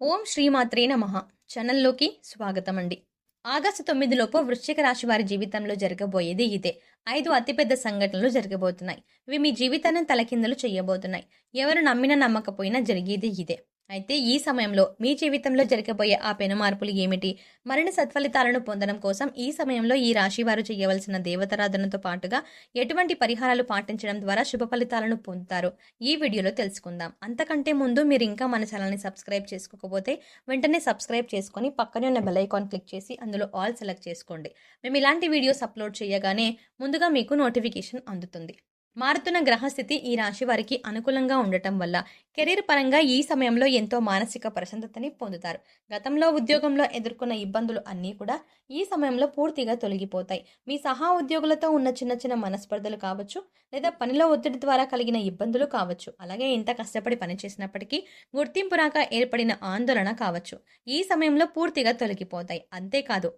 ఓం శ్రీమాత్రే నమః ఛానల్లోకి స్వాగతం అండి. ఆగస్టు 9 లోపు వృశ్చిక రాశి వారి జీవితంలో జరగబోయేది ఇదే. 5 అతిపెద్ద సంఘటనలు జరగబోతున్నాయి. ఇవి మీ జీవితాన్ని తలకిందులు చేయబోతున్నాయి. ఎవరు నమ్మినా నమ్మకపోయినా జరిగేది ఇదే. అయితే ఈ సమయంలో మీ జీవితంలో జరగబోయే ఆ పెను మార్పులు ఏమిటి? మరిన్ని సత్ఫలితాలను పొందడం కోసం ఈ సమయంలో ఈ రాశి వారు చేయవలసిన దేవతారాధనతో పాటుగా ఎటువంటి పరిహారాలు పాటించడం ద్వారా శుభ ఫలితాలను పొందుతారో ఈ వీడియోలో తెలుసుకుందాం. అంతకంటే ముందు మీరు ఇంకా మన ఛానల్‌ని సబ్స్క్రైబ్ చేసుకోకపోతే వెంటనే సబ్స్క్రైబ్ చేసుకొని పక్కనే ఉన్న బెల్ ఐకాన్ క్లిక్ చేసి అందులో ఆల్ సెలెక్ట్ చేసుకోండి. మేము ఇలాంటి వీడియోస్ అప్లోడ్ చేయగానే ముందుగా మీకు నోటిఫికేషన్ అందుతుంది. మారుతున్న గ్రహస్థితి ఈ రాశి వారికి అనుకూలంగా ఉండటం వల్ల కెరీర్ పరంగా ఈ సమయంలో ఎంతో మానసిక ప్రశాంతతని పొందుతారు. గతంలో ఉద్యోగంలో ఎదుర్కొన్న ఇబ్బందులు అన్నీ కూడా ఈ సమయంలో పూర్తిగా తొలగిపోతాయి. మీ సహా ఉద్యోగులతో ఉన్న చిన్న చిన్న మనస్పర్ధలు కావచ్చు, లేదా పనిలో ఒత్తిడి ద్వారా కలిగిన ఇబ్బందులు కావచ్చు, అలాగే ఎంత కష్టపడి పనిచేసినప్పటికీ గుర్తింపు రాక ఏర్పడిన ఆందోళన కావచ్చు, ఈ సమయంలో పూర్తిగా తొలగిపోతాయి. అంతేకాదు,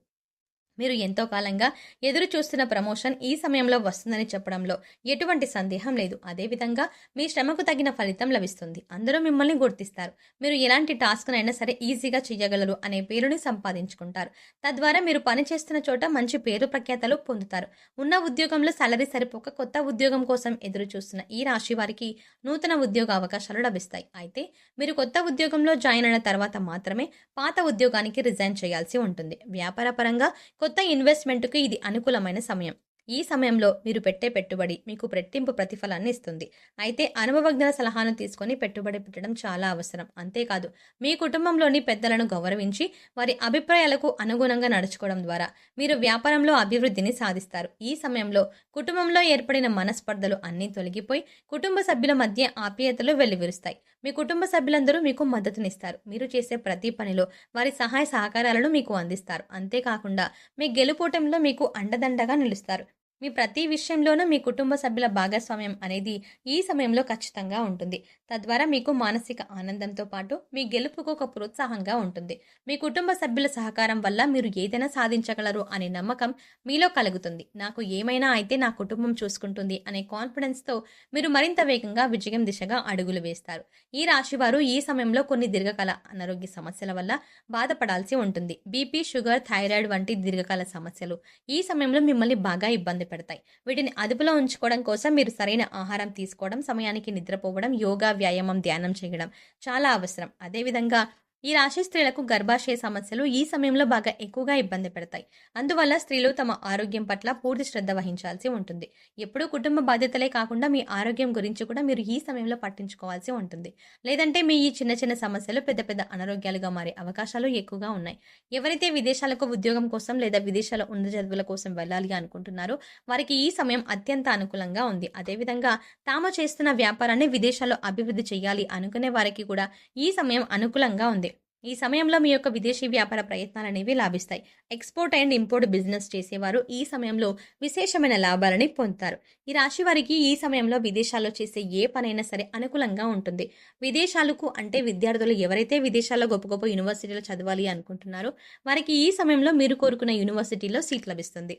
మీరు ఎంతో కాలంగా ఎదురు చూస్తున్న ప్రమోషన్ ఈ సమయంలో వస్తుందని చెప్పడంలో ఎటువంటి సందేహం లేదు. అదేవిధంగా మీ శ్రమకు తగిన ఫలితం లభిస్తుంది. అందరూ మిమ్మల్ని గుర్తిస్తారు. మీరు ఎలాంటి టాస్క్నైనా సరే ఈజీగా చేయగలరు అనే పేరుని సంపాదించుకుంటారు. తద్వారా మీరు పనిచేస్తున్న చోట మంచి పేరు ప్రఖ్యాతలు పొందుతారు. ఉన్న ఉద్యోగంలో సాలరీ సరిపోక కొత్త ఉద్యోగం కోసం ఎదురు చూస్తున్న ఈ రాశి వారికి నూతన ఉద్యోగ అవకాశాలు లభిస్తాయి. అయితే మీరు కొత్త ఉద్యోగంలో జాయిన్ అయిన తర్వాత మాత్రమే పాత ఉద్యోగానికి రిజైన్ చేయాల్సి ఉంటుంది. వ్యాపార పరంగా కొత్త ఇన్వెస్ట్మెంట్‌కు ఇది అనుకూలమైన సమయం. ఈ సమయంలో మీరు పెట్టే పెట్టుబడి మీకు రెట్టింపు ప్రతిఫలాన్ని ఇస్తుంది. అయితే అనుభవజ్ఞుల సలహాను తీసుకొని పెట్టుబడి పెట్టడం చాలా అవసరం. అంతేకాదు, మీ కుటుంబంలోని పెద్దలను గౌరవించి వారి అభిప్రాయాలకు అనుగుణంగా నడుచుకోవడం ద్వారా మీరు వ్యాపారంలో అభివృద్ధిని సాధిస్తారు. ఈ సమయంలో కుటుంబంలో ఏర్పడిన మనస్పర్ధలు అన్నీ తొలగిపోయి కుటుంబ సభ్యుల మధ్య ఆప్యాయతలు వెల్లివిరుస్తాయి. మీ కుటుంబ సభ్యులందరూ మీకు మద్దతునిస్తారు. మీరు చేసే ప్రతి పనిలో వారి సహాయ సహకారాలను మీకు అందిస్తారు. అంతేకాకుండా మీ గెలుపోటంలో మీకు అండదండగా నిలుస్తారు. మీ ప్రతి విషయంలోనూ మీ కుటుంబ సభ్యుల భాగస్వామ్యం అనేది ఈ సమయంలో ఖచ్చితంగా ఉంటుంది. తద్వారా మీకు మానసిక ఆనందంతో పాటు మీ గెలుపుకు ఒక ప్రోత్సాహంగా ఉంటుంది. మీ కుటుంబ సభ్యుల సహకారం వల్ల మీరు ఏదైనా సాధించగలరు అనే నమ్మకం మీలో కలుగుతుంది. నాకు ఏమైనా అయితే నా కుటుంబం చూసుకుంటుంది అనే కాన్ఫిడెన్స్తో మీరు మరింత వేగంగా విజయం దిశగా అడుగులు వేస్తారు. ఈ రాశివారు ఈ సమయంలో కొన్ని దీర్ఘకాల అనారోగ్య సమస్యల వల్ల బాధపడాల్సి ఉంటుంది. బీపీ, షుగర్, థైరాయిడ్ వంటి దీర్ఘకాల సమస్యలు ఈ సమయంలో మిమ్మల్ని బాగా ఇబ్బంది పెడతాయి. వీటిని అదుపులో ఉంచుకోవడం కోసం మీరు సరైన ఆహారం తీసుకోవడం, సమయానికి నిద్రపోవడం, యోగా, వ్యాయామం, ధ్యానం చేయడం చాలా అవసరం. అదేవిధంగా ఈ రాశి స్త్రీలకు గర్భాశయ సమస్యలు ఈ సమయంలో బాగా ఎక్కువగా ఇబ్బంది పెడతాయి. అందువల్ల స్త్రీలు తమ ఆరోగ్యం పట్ల పూర్తి శ్రద్ధ వహించాల్సి ఉంటుంది. ఎప్పుడూ కుటుంబ బాధ్యతలే కాకుండా మీ ఆరోగ్యం గురించి కూడా మీరు ఈ సమయంలో పట్టించుకోవాల్సి ఉంటుంది. లేదంటే మీ ఈ చిన్న చిన్న సమస్యలు పెద్ద పెద్ద అనారోగ్యాలుగా మారే అవకాశాలు ఎక్కువగా ఉన్నాయి. ఎవరైతే విదేశాలకు ఉద్యోగం కోసం లేదా విదేశాల ఉన్నత చదువుల కోసం వెళ్ళాలి అనుకుంటున్నారో వారికి ఈ సమయం అత్యంత అనుకూలంగా ఉంది. అదేవిధంగా తాము చేస్తున్న వ్యాపారాన్ని విదేశాల్లో అభివృద్ధి చేయాలి అనుకునే వారికి కూడా ఈ సమయం అనుకూలంగా ఉంది. ఈ సమయంలో మీ యొక్క విదేశీ వ్యాపార ప్రయత్నాలనేవి లాభిస్తాయి. ఎక్స్‌పోర్ట్ అండ్ ఇంపోర్ట్ బిజినెస్ చేసేవారు ఈ సమయంలో విశేషమైన లాభాలని పొందుతారు. ఈ రాశి వారికి ఈ సమయంలో విదేశాల్లో చేసే ఏ పనైనా సరే అనుకూలంగా ఉంటుంది. విదేశాలకు అంటే విద్యార్థులు ఎవరైతే విదేశాల్లో గొప్ప గొప్ప యూనివర్సిటీలో చదవాలి అనుకుంటున్నారో వారికి ఈ సమయంలో మీరు కోరుకున్న యూనివర్సిటీలో సీట్ లభిస్తుంది.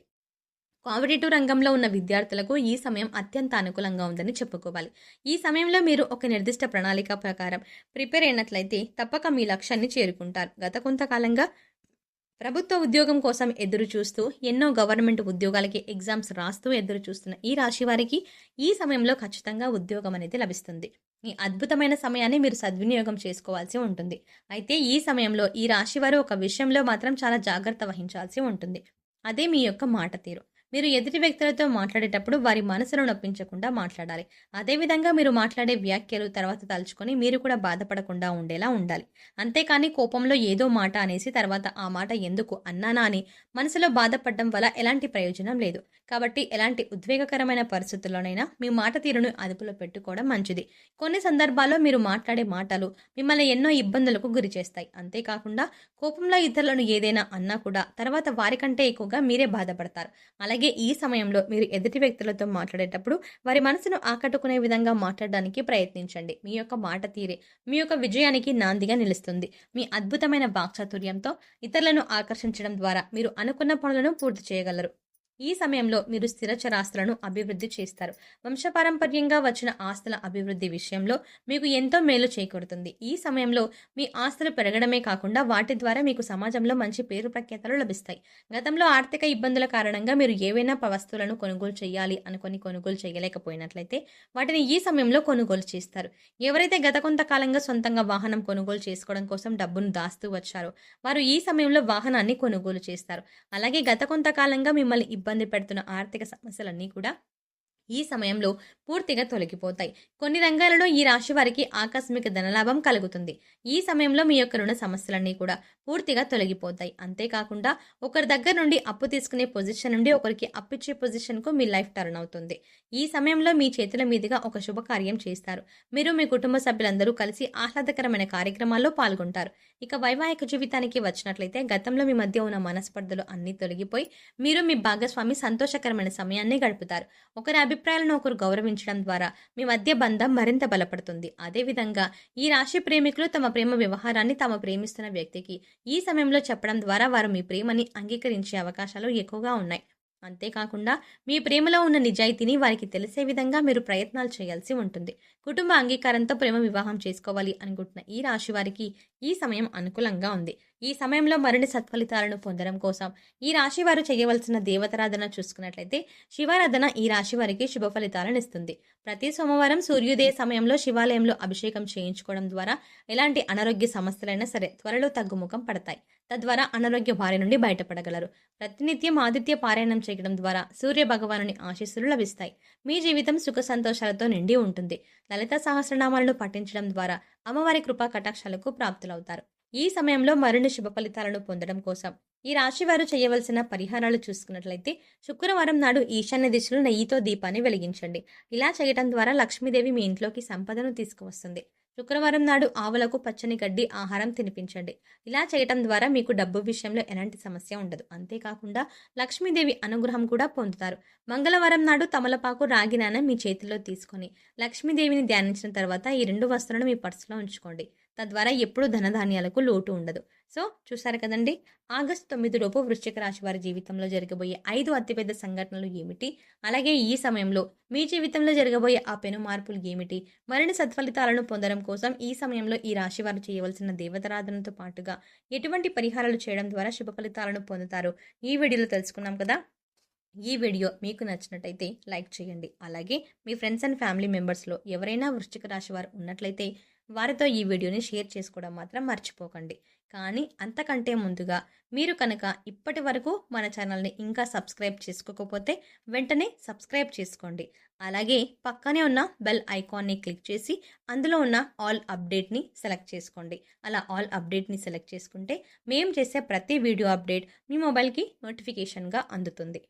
కాంపిటేటివ్ రంగంలో ఉన్న విద్యార్థులకు ఈ సమయం అత్యంత అనుకూలంగా ఉందని చెప్పుకోవాలి. ఈ సమయంలో మీరు ఒక నిర్దిష్ట ప్రణాళిక ప్రకారం ప్రిపేర్ అయినట్లయితే తప్పక మీ లక్ష్యాన్ని చేరుకుంటారు. గత కొంతకాలంగా ప్రభుత్వ ఉద్యోగం కోసం ఎదురు చూస్తూ ఎన్నో గవర్నమెంట్ ఉద్యోగాలకి ఎగ్జామ్స్ రాస్తూ ఎదురు చూస్తున్న ఈ రాశి వారికి ఈ సమయంలో ఖచ్చితంగా ఉద్యోగం అనేది లభిస్తుంది. ఈ అద్భుతమైన సమయాన్ని మీరు సద్వినియోగం చేసుకోవాల్సి ఉంటుంది. అయితే ఈ సమయంలో ఈ రాశి వారు ఒక విషయంలో మాత్రం చాలా జాగ్రత్త వహించాల్సి ఉంటుంది. అదే మీ యొక్క మాట తీరు. మీరు ఎదుటి వ్యక్తులతో మాట్లాడేటప్పుడు వారి మనసును నొప్పించకుండా మాట్లాడాలి. అదేవిధంగా మీరు మాట్లాడే వ్యాఖ్యలు తర్వాత తలుచుకొని మీరు కూడా బాధపడకుండా ఉండేలా ఉండాలి. అంతేకాని కోపంలో ఏదో మాట అనేసి తర్వాత ఆ మాట ఎందుకు అన్నానా అని మనసులో బాధపడడం వల్ల ఎలాంటి ప్రయోజనం లేదు. కాబట్టి ఎలాంటి ఉద్వేగకరమైన పరిస్థితుల్లోనైనా మీ మాట తీరును అదుపులో పెట్టుకోవడం మంచిది. కొన్ని సందర్భాల్లో మీరు మాట్లాడే మాటలు మిమ్మల్ని ఎన్నో ఇబ్బందులకు గురి చేస్తాయి. అంతేకాకుండా కోపంలో ఇతరులను ఏదైనా అన్నా కూడా తర్వాత వారికంటే ఎక్కువగా మీరే బాధపడతారు. అలాగే ఈ సమయంలో మీరు ఎదుటి వ్యక్తులతో మాట్లాడేటప్పుడు వారి మనసును ఆకట్టుకునే విధంగా మాట్లాడడానికి ప్రయత్నించండి. మీ యొక్క మాట తీరే మీ యొక్క విజయానికి నాందిగా నిలుస్తుంది. మీ అద్భుతమైన వాక్చాతుర్యంతో ఇతరులను ఆకర్షించడం ద్వారా మీరు అనుకున్న పనులను పూర్తి చేయగలరు. ఈ సమయంలో మీరు స్థిర చరాస్తులను అభివృద్ధి చేస్తారు. వంశపారంపర్యంగా వచ్చిన ఆస్తుల అభివృద్ధి విషయంలో మీకు ఎంతో మేలు చేకూరుతుంది. ఈ సమయంలో మీ ఆస్తులు పెరగడమే కాకుండా వాటి ద్వారా మీకు సమాజంలో మంచి పేరు ప్రఖ్యాతలు లభిస్తాయి. గతంలో ఆర్థిక ఇబ్బందుల కారణంగా మీరు ఏవైనా వస్తువులను కొనుగోలు చేయాలి అనుకుని కొనుగోలు చేయలేకపోయినట్లయితే వాటిని ఈ సమయంలో కొనుగోలు చేస్తారు. ఎవరైతే గత కొంతకాలంగా సొంతంగా వాహనం కొనుగోలు చేసుకోవడం కోసం డబ్బును దాస్తూ వచ్చారో వారు ఈ సమయంలో వాహనాన్ని కొనుగోలు చేస్తారు. అలాగే గత కొంతకాలంగా మిమ్మల్ని ఇబ్బంది పెడుతున్న ఆర్థిక సమస్యలన్నీ కూడా ఈ సమయంలో పూర్తిగా తొలగిపోతాయి. కొన్ని రంగాలలో ఈ రాశి వారికి ఆకస్మిక ధనలాభం కలుగుతుంది. ఈ సమయంలో మీ యొక్క రుణ సమస్యలన్నీ కూడా పూర్తిగా తొలగిపోతాయి. అంతేకాకుండా ఒకరి దగ్గర నుండి అప్పు తీసుకునే పొజిషన్ నుండి ఒకరికి అప్పిచ్చే పొజిషన్కు మీ లైఫ్ టర్న్ అవుతుంది. ఈ సమయంలో మీ చేతుల మీదుగా ఒక శుభకార్యం చేస్తారు. మీరు మీ కుటుంబ సభ్యులందరూ కలిసి ఆహ్లాదకరమైన కార్యక్రమాల్లో పాల్గొంటారు. ఇక వైవాహిక జీవితానికి వచ్చినట్లయితే గతంలో మీ మధ్య ఉన్న మనస్పర్ధలు అన్నీ తొలగిపోయి మీరు మీ భాగస్వామి సంతోషకరమైన సమయాన్ని గడుపుతారు. ఒకరి అభిప్రాయాలను ఒకరు గౌరవించడం ద్వారా మీ మధ్య బంధం మరింత బలపడుతుంది. అదేవిధంగా ఈ రాశి ప్రేమికులు తమ ప్రేమ వ్యవహారాన్ని తాము ప్రేమిస్తున్న వ్యక్తికి ఈ సమయంలో చెప్పడం ద్వారా వారు మీ ప్రేమని అంగీకరించే అవకాశాలు ఎక్కువగా ఉన్నాయి. అంతేకాకుండా మీ ప్రేమలో ఉన్న నిజాయితీని వారికి తెలిసే విధంగా మీరు ప్రయత్నాలు చేయాల్సి ఉంటుంది. కుటుంబ అంగీకారంతో ప్రేమ వివాహం చేసుకోవాలి అనుకుంటున్న ఈ రాశి వారికి ఈ సమయం అనుకూలంగా ఉంది. ఈ సమయంలో మరిన్ని సత్ఫలితాలను పొందడం కోసం ఈ రాశి వారు చేయవలసిన దేవతారాధన చూసుకున్నట్లయితే శివారాధన ఈ రాశి వారికి శుభ ఫలితాలను ఇస్తుంది. ప్రతి సోమవారం సూర్యోదయ సమయంలో శివాలయంలో అభిషేకం చేయించుకోవడం ద్వారా ఎలాంటి అనారోగ్య సమస్యలైనా సరే త్వరలో తగ్గుముఖం పడతాయి. తద్వారా అనారోగ్య బారి నుండి బయటపడగలరు. ప్రతినిత్యం ఆదిత్య పారాయణం చేయడం ద్వారా సూర్య భగవానుని ఆశీస్సులు లభిస్తాయి. మీ జీవితం సుఖ సంతోషాలతో నిండి ఉంటుంది. లలిత సహస్రనామాలను పఠించడం ద్వారా అమ్మవారి కృపా కటాక్షాలకు ప్రాప్తులవుతారు. ఈ సమయంలో మరిన్ని శుభ ఫలితాలను పొందడం కోసం ఈ రాశి వారు చేయవలసిన పరిహారాలు చూసుకున్నట్లయితే శుక్రవారం నాడు ఈశాన్య దిశలో నెయ్యితో దీపాన్ని వెలిగించండి. ఇలా చేయడం ద్వారా లక్ష్మీదేవి మీ ఇంట్లోకి సంపదను తీసుకువస్తుంది. శుక్రవారం నాడు ఆవులకు పచ్చని గడ్డి ఆహారం తినిపించండి. ఇలా చేయటం ద్వారా మీకు డబ్బు విషయంలో ఎలాంటి సమస్య ఉండదు. అంతేకాకుండా లక్ష్మీదేవి అనుగ్రహం కూడా పొందుతారు. మంగళవారం నాడు తమలపాకు రాగి నాణెం మీ చేతిలో తీసుకొని లక్ష్మీదేవిని ధ్యానించిన తర్వాత ఈ 2 వస్తువులను మీ పర్సులో ఉంచుకోండి. తద్వారా ఎప్పుడూ ధనధాన్యాలకు లోటు ఉండదు. సో చూసారు కదండి, ఆగస్టు 9 లోపు వృశ్చిక రాశి వారి జీవితంలో జరగబోయే 5 అతిపెద్ద సంఘటనలు ఏమిటి, అలాగే ఈ సమయంలో మీ జీవితంలో జరగబోయే ఆ పెను మార్పులు ఏమిటి, మరిన్ని సత్ఫలితాలను పొందడం కోసం ఈ సమయంలో ఈ రాశి వారు చేయవలసిన దేవతారాధనతో పాటుగా ఎటువంటి పరిహారాలు చేయడం ద్వారా శుభ ఫలితాలను పొందుతారో ఈ వీడియోలో తెలుసుకున్నాం కదా. ఈ వీడియో మీకు నచ్చినట్టయితే లైక్ చేయండి. అలాగే మీ ఫ్రెండ్స్ అండ్ ఫ్యామిలీ మెంబర్స్లో ఎవరైనా వృశ్చిక రాశి వారు ఉన్నట్లయితే వారితో ఈ వీడియోని షేర్ చేసుకోవడం మాత్రం మర్చిపోకండి. కానీ అంతకంటే ముందుగా మీరు కనుక ఇప్పటి వరకు మన ఛానల్ని ఇంకా సబ్స్క్రైబ్ చేసుకోకపోతే వెంటనే సబ్స్క్రైబ్ చేసుకోండి. అలాగే పక్కనే ఉన్న బెల్ ఐకాన్ని క్లిక్ చేసి అందులో ఉన్న ఆల్ అప్డేట్ని సెలెక్ట్ చేసుకోండి. అలా ఆల్ అప్డేట్ని సెలెక్ట్ చేసుకుంటే మేము చేసే ప్రతి వీడియో అప్డేట్ మీ మొబైల్కి నోటిఫికేషన్గా అందుతుంది.